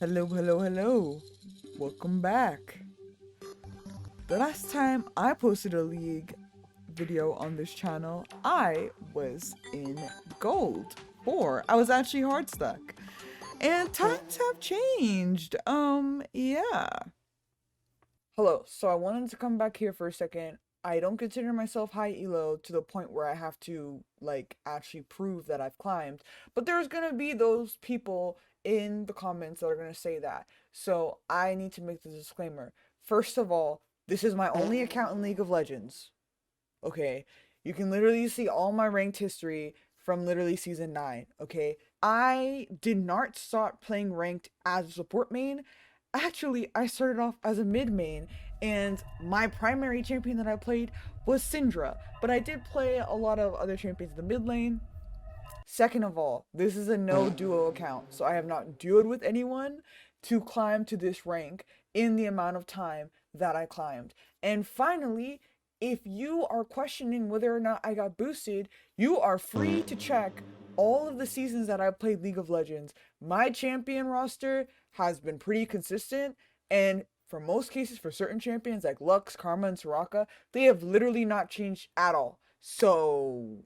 Hello, hello, hello. Welcome back. The last time I posted a League video on this channel, I was in Gold 4. I was actually Hardstuck. And times have changed. Yeah. Hello, so I wanted to come back here for a second. I don't consider myself high elo to the point where I have to, like, actually prove that I've climbed. But there's gonna be those people in the comments that are gonna say that. So I need to make the disclaimer. First of all, this is my only account in League of Legends. Okay? You can literally see all my ranked history from literally season 9. Okay? I did not start playing ranked as a support main. Actually, I started off as a mid main, and my primary champion that I played was Syndra, but I did play a lot of other champions in the mid lane. Second of all, this is a no duo account, so I have not duoed with anyone to climb to this rank in the amount of time that I climbed. And finally, if you are questioning whether or not I got boosted, you are free to check all of the seasons that I played League of Legends. My champion roster has been pretty consistent, and for most cases, for certain champions like Lux, Karma, and Soraka, they have literally not changed at all. So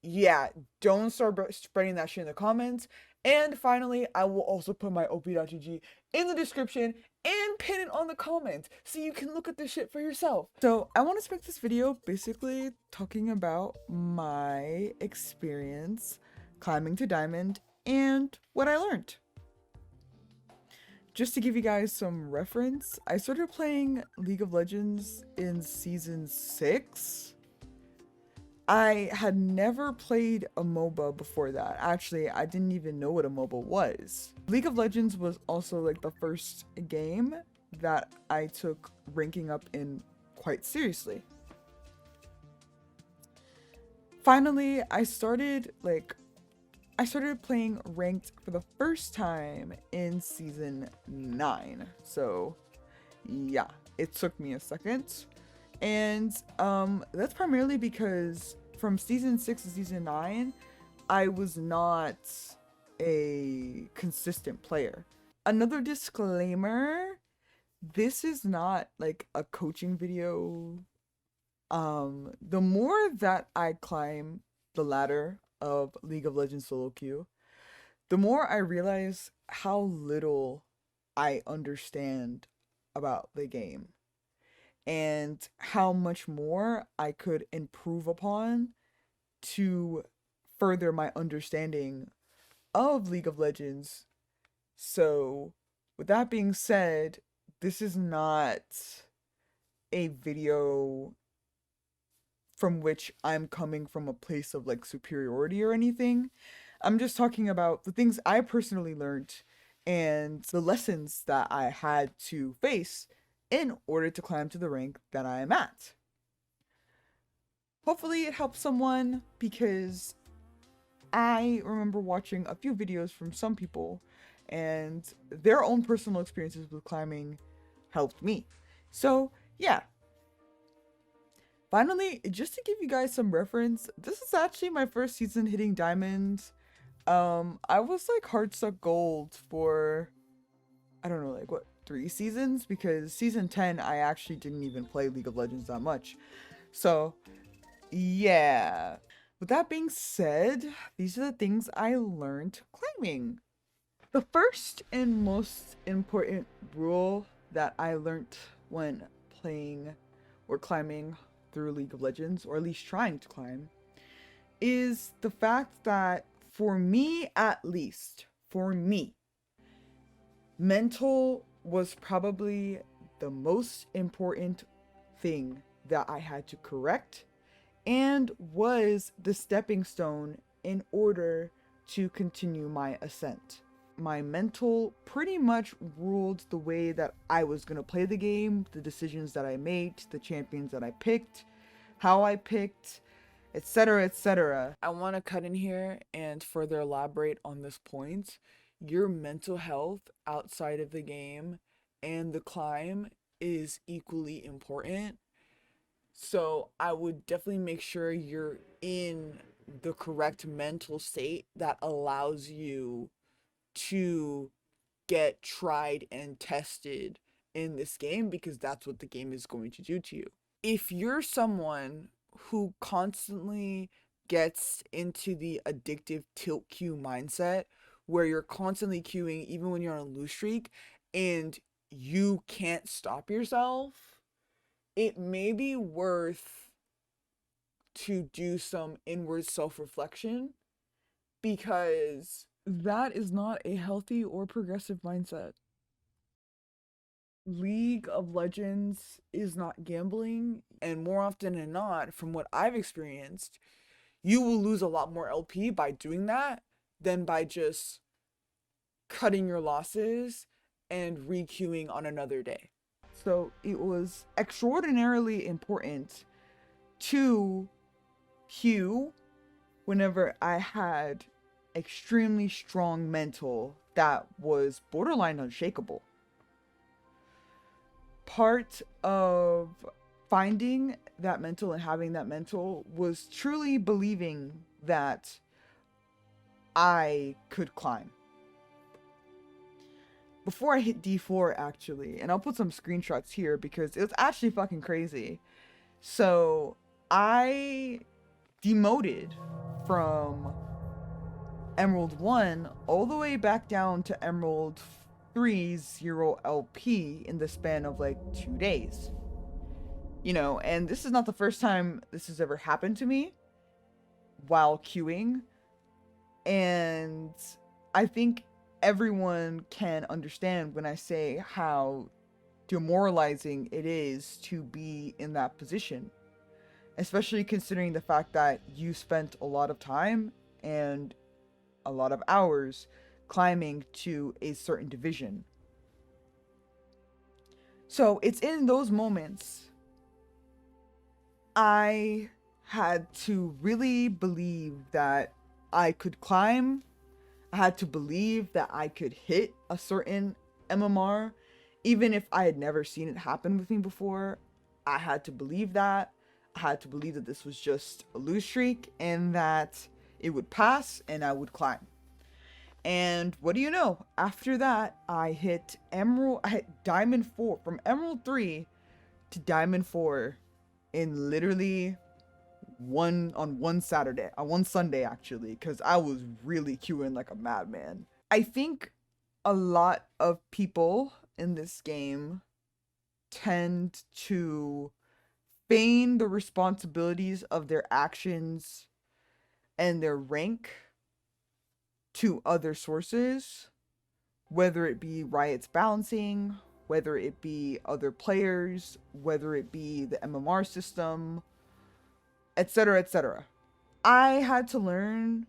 yeah, don't start spreading that shit in the comments. And finally, I will also put my op.gg in the description and pin it on the comment so you can look at this shit for yourself. So I want to make this video basically talking about my experience climbing to Diamond and what I learned. Just to give you guys some reference, I started playing League of Legends in season 6. I had never played a MOBA before that. Actually, I didn't even know what a MOBA was. League of Legends was also like the first game that I took ranking up in quite seriously. Finally, I started playing ranked for the first time in season 9. So yeah, it took me a second. And that's primarily because from season 6 to season 9, I was not a consistent player. Another disclaimer, this is not like a coaching video. The more that I climb the ladder of League of Legends solo queue, the more I realize how little I understand about the game and how much more I could improve upon to further my understanding of League of Legends. So, with that being said, this is not a video from which I'm coming from a place of like superiority or anything. I'm just talking about the things I personally learned and the lessons that I had to face in order to climb to the rank that I am at. Hopefully it helps someone, because I remember watching a few videos from some people and their own personal experiences with climbing helped me. So yeah. Finally, just to give you guys some reference, this is actually my first season hitting Diamond. I was like Hardstuck Gold for, I don't know, like what, 3 seasons? Because season 10, I actually didn't even play League of Legends that much. So, yeah. With that being said, these are the things I learned climbing. The first and most important rule that I learned when playing or climbing through League of Legends, or at least trying to climb, is the fact that for me, at least, for me, mental was probably the most important thing that I had to correct and was the stepping stone in order to continue my ascent. My mental pretty much ruled the way that I was going to play the game, the decisions that I made, the champions that I picked, how I picked, etc., etc. I want to cut in here and further elaborate on this point. Your mental health outside of the game and the climb is equally important. So I would definitely make sure you're in the correct mental state that allows you to get tried and tested in this game because that's what the game is going to do to you. If you're someone who constantly gets into the addictive tilt queue mindset where you're constantly queuing even when you're on a lose streak and you can't stop yourself, it may be worth to do some inward self-reflection because that is not a healthy or progressive mindset. League of Legends is not gambling, and more often than not, from what I've experienced, you will lose a lot more LP by doing that than by just cutting your losses and re-queuing on another day. So it was extraordinarily important to queue whenever I had extremely strong mental that was borderline unshakable. Part of finding that mental and having that mental was truly believing that I could climb. Before I hit D4 actually, and I'll put some screenshots here because it's actually fucking crazy. So I demoted from Emerald 1 all the way back down to Emerald 3 0 LP in the span of like 2 days. You know, and this is not the first time this has ever happened to me while queuing. And I think everyone can understand when I say how demoralizing it is to be in that position. Especially considering the fact that you spent a lot of time and a lot of hours climbing to a certain division. So it's in those moments I had to really believe that I could climb. I had to believe that I could hit a certain MMR, even if I had never seen it happen with me before. I had to believe that. I had to believe that this was just a lose streak and that it would pass and I would climb. And what do you know? After that, I hit Diamond 4, from Emerald 3 to Diamond 4 in literally one Sunday actually, because I was really queuing like a madman. I think a lot of people in this game tend to feign the responsibilities of their actions and their rank to other sources, whether it be Riot's balancing, whether it be other players, whether it be the MMR system, etc., etc. I had to learn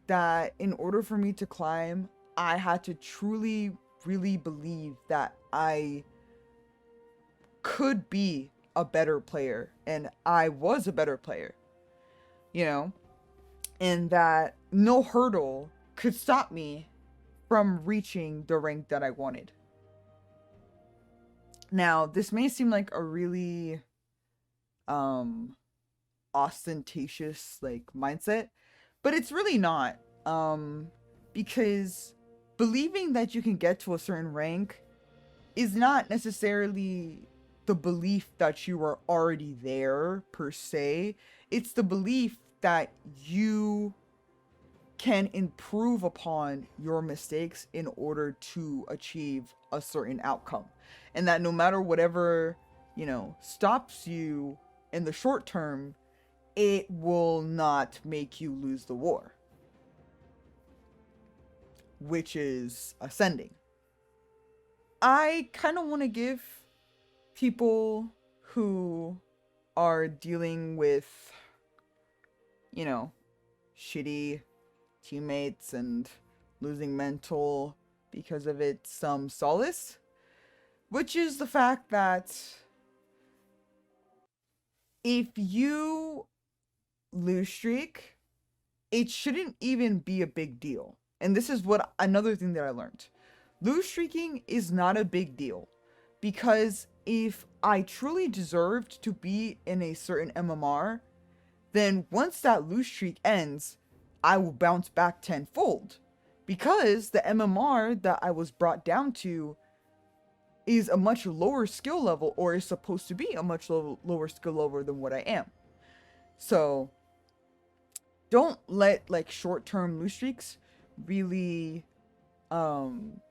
that in order for me to climb, I had to truly, really believe that I could be a better player, and I was a better player, you know, and that no hurdle could stop me from reaching the rank that I wanted. Now, this may seem like a really ostentatious like mindset, but it's really not, because believing that you can get to a certain rank is not necessarily the belief that you are already there per se. It's the belief that you can improve upon your mistakes in order to achieve a certain outcome, and that no matter whatever, you know, stops you in the short term, it will not make you lose the war, which is ascending. I kind of want to give people who are dealing with, you know, shitty teammates and losing mental because of it some solace, which is the fact that if you lose streak, it shouldn't even be a big deal. And this is what another thing that I learned. Lose streaking is not a big deal, because if I truly deserved to be in a certain MMR, then once that lose streak ends, I will bounce back tenfold, because the MMR that I was brought down to is a much lower skill level, or is supposed to be a much lower skill level than what I am. So don't let like short-term lose streaks really um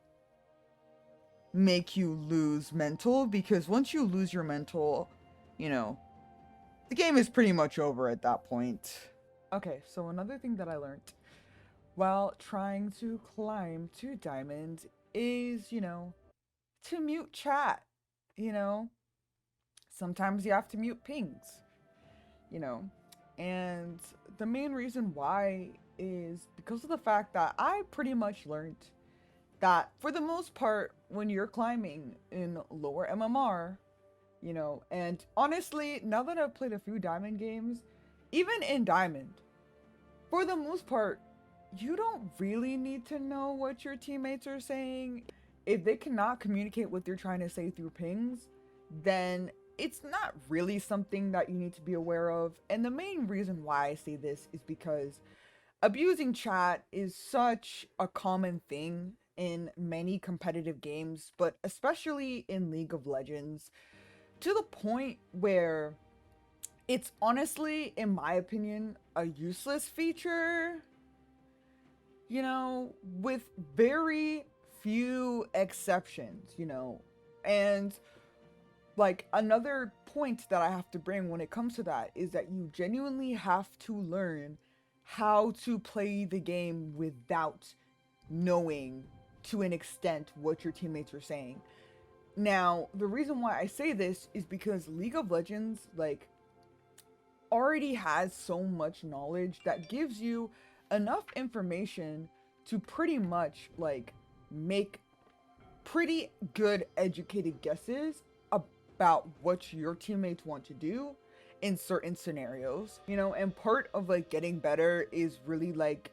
make you lose mental, because once you lose your mental, you know, the game is pretty much over at that point. Okay, so another thing that I learned while trying to climb to diamond is, to mute chat. You know, sometimes you have to mute pings, you know, and the main reason why is because of the fact that I pretty much learned that for the most part, when you're climbing in lower MMR, and honestly, now that I've played a few diamond games, even in diamond, for the most part, you don't really need to know what your teammates are saying. If they cannot communicate what they're trying to say through pings, then it's not really something that you need to be aware of. And the main reason why I say this is because abusing chat is such a common thing in many competitive games, but especially in League of Legends, to the point where it's honestly, in my opinion, a useless feature, with very few exceptions, And like another point that I have to bring when it comes to that is that you genuinely have to learn how to play the game without knowing to an extent what your teammates are saying. Now, the reason why I say this is because League of Legends, like, already has so much knowledge that gives you enough information to pretty much, like, make pretty good educated guesses about what your teammates want to do in certain scenarios, and part of like getting better is really like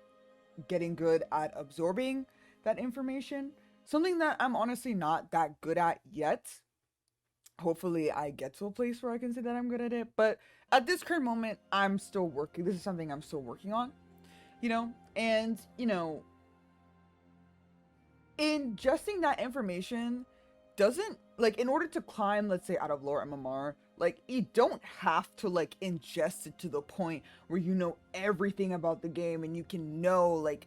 getting good at absorbing that information, something that I'm honestly not that good at yet. Hopefully I get to a place where I can say that I'm good at it, but at this current moment I'm still working. This is something I'm still working on, and ingesting that information doesn't, like, in order to climb, let's say, out of lower MMR, like, you don't have to like ingest it to the point where you know everything about the game and you can know like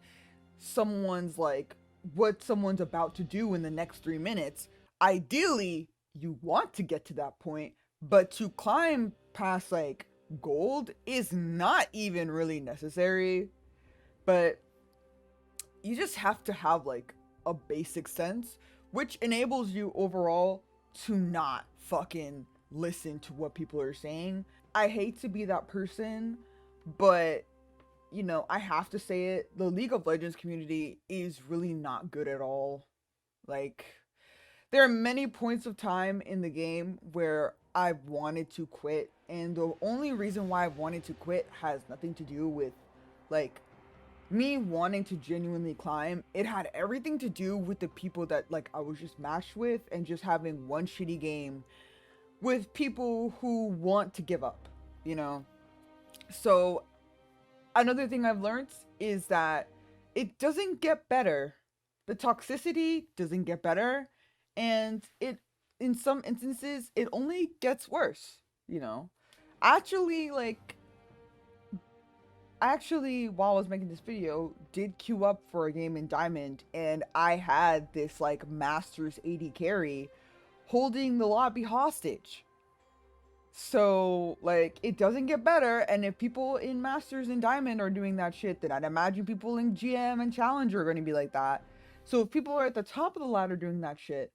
someone's like what someone's about to do in the next 3 minutes. Ideally you want to get to that point, but to climb past like gold is not even really necessary. But you just have to have like a basic sense, which enables you overall to not fucking listen to what people are saying. I hate to be that person, but I have to say it. The League of Legends community is really not good at all. Like, there are many points of time in the game where I've wanted to quit, and the only reason why I've wanted to quit has nothing to do with like me wanting to genuinely climb. It had everything to do with the people that like I was just matched with, and just having one shitty game with people who want to give up, So another thing I've learned is that it doesn't get better. The toxicity doesn't get better, and it, in some instances, it only gets worse, Actually, like, while I was making this video, did queue up for a game in Diamond, and I had this like Masters AD carry holding the lobby hostage. So like it doesn't get better, and if people in Masters and Diamond are doing that shit, then I'd imagine people in GM and Challenger are going to be like that. So if people are at the top of the ladder doing that shit,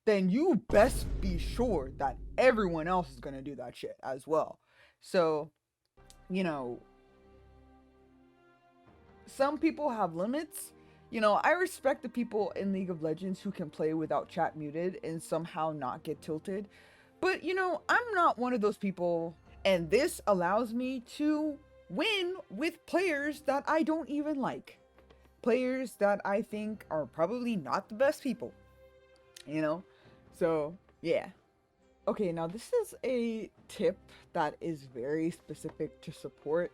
then you best be sure that everyone else is going to do that shit as well. So, some people have limits. I respect the people in League of Legends who can play without chat muted and somehow not get tilted. But, I'm not one of those people, and this allows me to win with players that I don't even like. Players that I think are probably not the best people, So, yeah. Okay, now this is a tip that is very specific to support.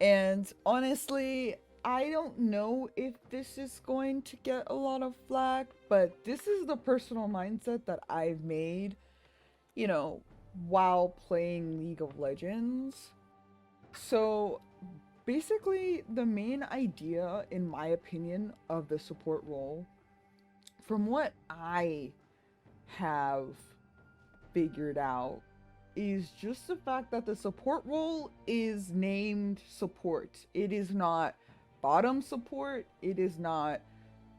And honestly, I don't know if this is going to get a lot of flack, but this is the personal mindset that I've made, you know, while playing League of Legends. So basically, the main idea, in my opinion, of the support role, from what I have figured out, is just the fact that the support role is named support. It is not bottom support. It is not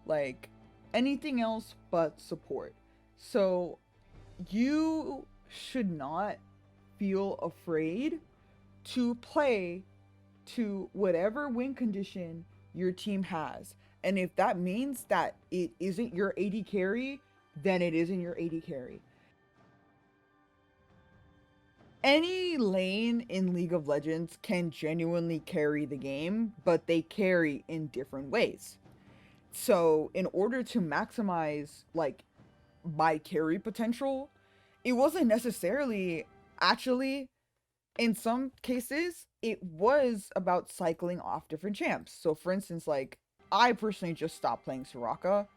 like anything else but support. So you should not feel afraid to play to whatever win condition your team has. And if that means that it isn't your AD carry, then it isn't your AD carry. Any lane in League of Legends can genuinely carry the game, but they carry in different ways. So, in order to maximize like my carry potential, it wasn't necessarily actually, in some cases, it was about cycling off different champs. So, for instance, like I personally just stopped playing Soraka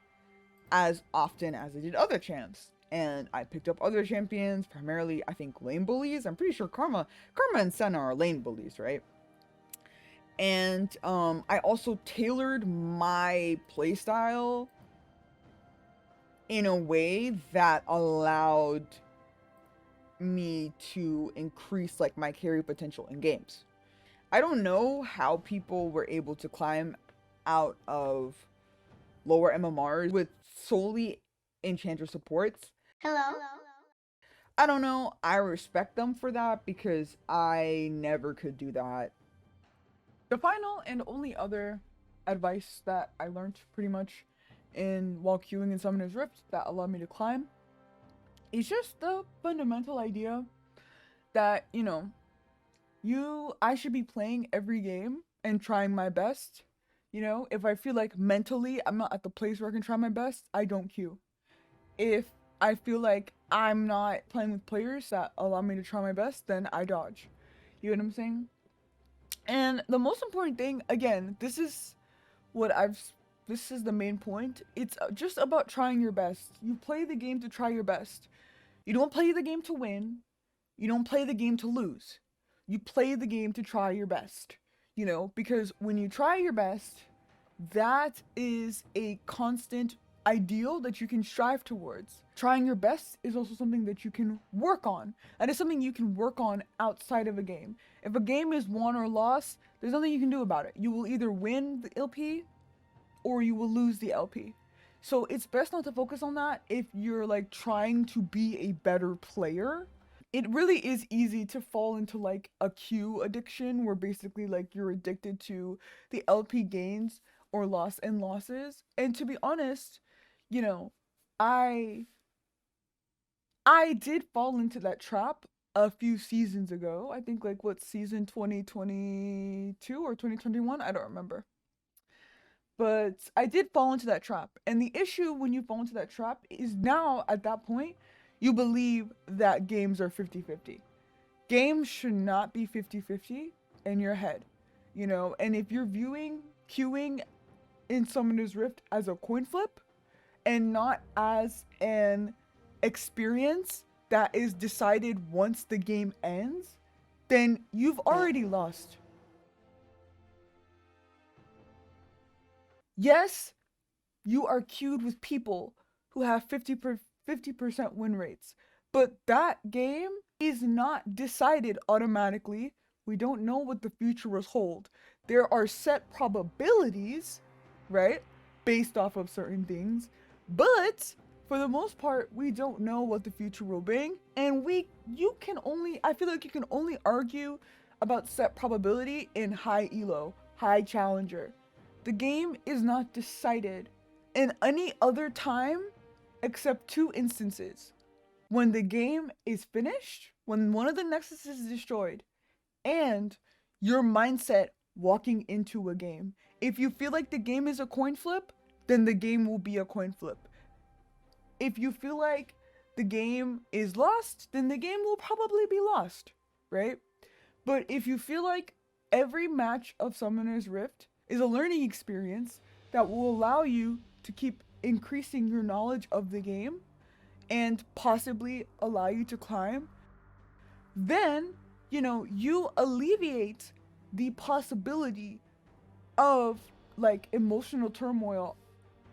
as often as I did other champs. And I picked up other champions, primarily I think lane bullies. I'm pretty sure Karma and Senna are lane bullies, right? And I also tailored my playstyle in a way that allowed me to increase like my carry potential in games. I don't know how people were able to climb out of lower MMRs with solely enchanter supports. Hello. I don't know. I respect them for that because I never could do that. The final and only other advice that I learned pretty much while queuing in Summoner's Rift that allowed me to climb is just the fundamental idea that, I should be playing every game and trying my best. If I feel like mentally I'm not at the place where I can try my best, I don't queue. If I feel like I'm not playing with players that allow me to try my best, then I dodge. You know what I'm saying? And the most important thing, again, this is the main point. It's just about trying your best. You play the game to try your best. You don't play the game to win. You don't play the game to lose. You play the game to try your best. Because when you try your best, that is a constant ideal that you can strive towards. Trying your best is also something that you can work on. That is something you can work on outside of a game. If a game is won or lost, there's nothing you can do about it. You will either win the LP or you will lose the LP. So it's best not to focus on that if you're like trying to be a better player. It really is easy to fall into like a queue addiction where basically like you're addicted to the LP gains or losses. And to be honest, I did fall into that trap a few seasons ago. I think like what season 2022 or 2021, I don't remember. But I did fall into that trap. And the issue when you fall into that trap is now at that point, you believe that games are 50-50. Games should not be 50-50 in your head, And if you're viewing queuing in Summoner's Rift as a coin flip and not as an experience that is decided once the game ends, then you've already lost. Yes, you are queued with people who have 50% win rates, but that game is not decided automatically. We don't know what the future will hold. There are set probabilities, right, based off of certain things, but for the most part, we don't know what the future will bring, and I feel like you can only argue about set probability in high elo, high challenger. The game is not decided in any other time except two instances. When the game is finished, when one of the nexuses is destroyed, and your mindset walking into a game. If you feel like the game is a coin flip, then the game will be a coin flip. If you feel like the game is lost, then the game will probably be lost, right? But if you feel like every match of Summoner's Rift is a learning experience that will allow you to keep increasing your knowledge of the game and possibly allow you to climb, then, you alleviate the possibility of like emotional turmoil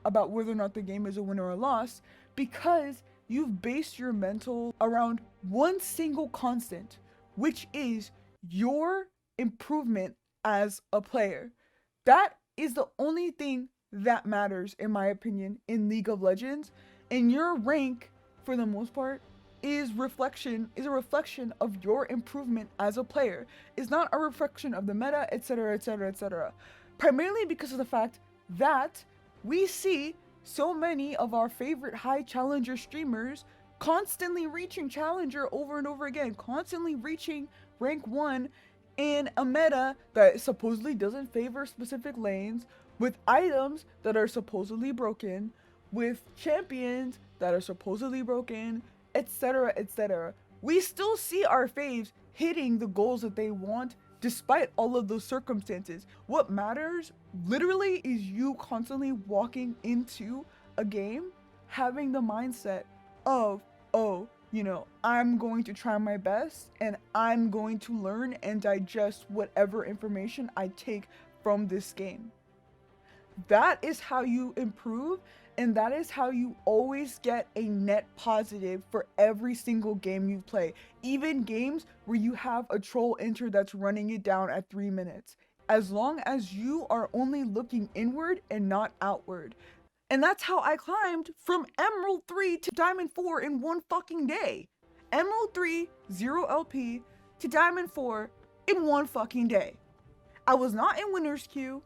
about whether or not the game is a win or a loss, because you've based your mental around one single constant, which is your improvement as a player. That is the only thing that matters, in my opinion, in League of Legends. And your rank, for the most part, is a reflection of your improvement as a player. It's not a reflection of the meta, etc., etc., etc. Primarily because of the fact that we see so many of our favorite high challenger streamers constantly reaching challenger over and over again, constantly reaching rank 1 in a meta that supposedly doesn't favor specific lanes, with items that are supposedly broken, with champions that are supposedly broken, etc., etc. We still see our faves hitting the goals that they want despite all of those circumstances. What matters literally is you constantly walking into a game having the mindset of, oh, I'm going to try my best and I'm going to learn and digest whatever information I take from this game. That is how you improve, and that is how you always get a net positive for every single game you play. Even games where you have a troll enter that's running it down at 3 minutes. As long as you are only looking inward and not outward. And that's how I climbed from Emerald 3 to Diamond 4 in one fucking day. Emerald 3, 0 LP, to Diamond 4 in one fucking day. I was not in winner's queue.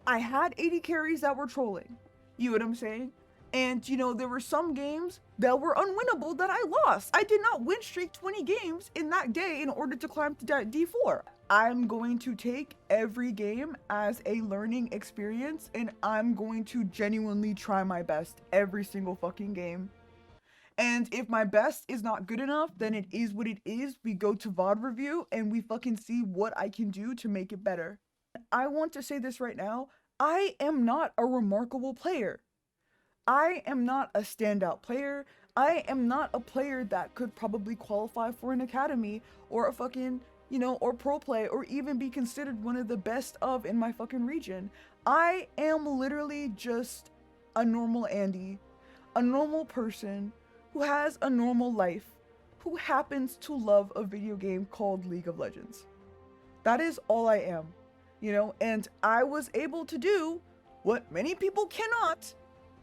I had 80 carries that were trolling. You know what I'm saying? And, there were some games that were unwinnable that I lost. I did not win streak 20 games in that day in order to climb to D4. I'm going to take every game as a learning experience, and I'm going to genuinely try my best every single fucking game. And if my best is not good enough, then it is what it is. We go to VOD review and we fucking see what I can do to make it better. I want to say this right now. I am not a remarkable player. I am not a standout player. I am not a player that could probably qualify for an academy or a fucking, or pro play, or even be considered one of the best of in my fucking region. I am literally just a normal Andy, a normal person who has a normal life, who happens to love a video game called League of Legends. That is all I am. And I was able to do what many people cannot,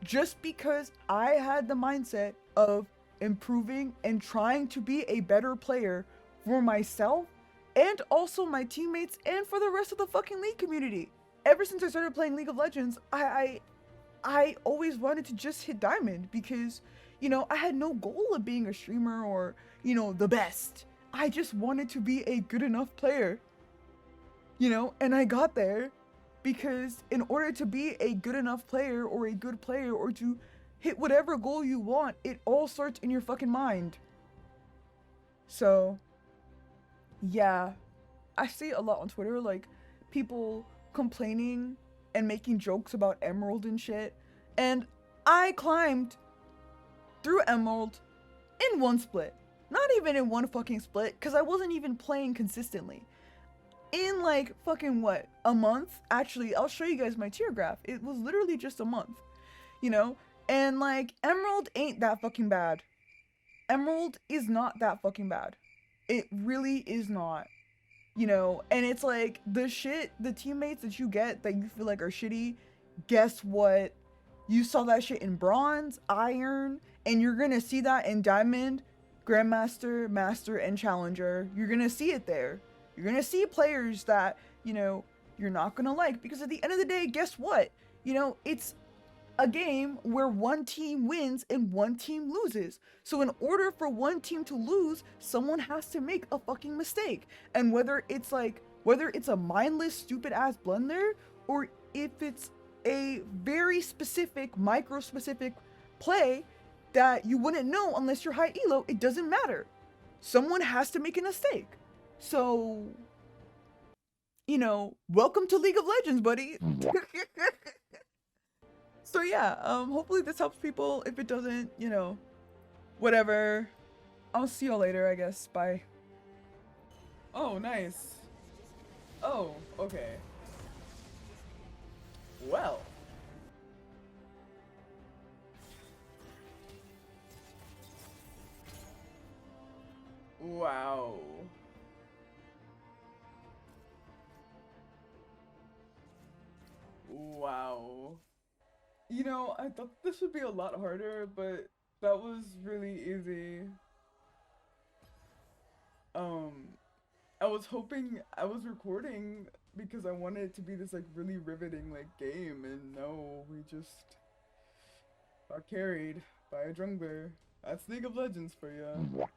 just because I had the mindset of improving and trying to be a better player for myself and also my teammates and for the rest of the fucking League community. Ever since I started playing League of Legends, I always wanted to just hit Diamond because, I had no goal of being a streamer or, the best. I just wanted to be a good enough player. And I got there because in order to be a good enough player or a good player or to hit whatever goal you want, it all starts in your fucking mind. So, yeah, I see a lot on Twitter, like, people complaining and making jokes about Emerald and shit. And I climbed through Emerald in one split. Not even in one fucking split, because I wasn't even playing consistently. In like fucking what, a month? Actually, I'll show you guys my tier graph. It was literally just a month, and like Emerald ain't that fucking bad. Emerald is not that fucking bad. It really is not, and it's like the teammates that you get that you feel like are shitty, guess what? You saw that shit in Bronze, Iron, and you're gonna see that in Diamond, Grandmaster, Master, and Challenger. You're gonna see it there. You're gonna see players that, you're not gonna like, because at the end of the day, guess what? It's a game where one team wins and one team loses. So in order for one team to lose, someone has to make a fucking mistake. And whether it's a mindless, stupid ass blunder, or if it's a very specific, micro-specific play that you wouldn't know unless you're high elo, it doesn't matter. Someone has to make a mistake. So, you know, welcome to League of Legends, buddy. So yeah, hopefully this helps people. If it doesn't, you know, whatever. I'll see you later, I guess. Bye. Oh, nice. Oh, okay. Well. Wow. Wow. You know, I thought this would be a lot harder, but that was really easy. Um, I was hoping I was recording because I wanted it to be this like really riveting like game, and no, we just got carried by a jungler. That's League of Legends for you.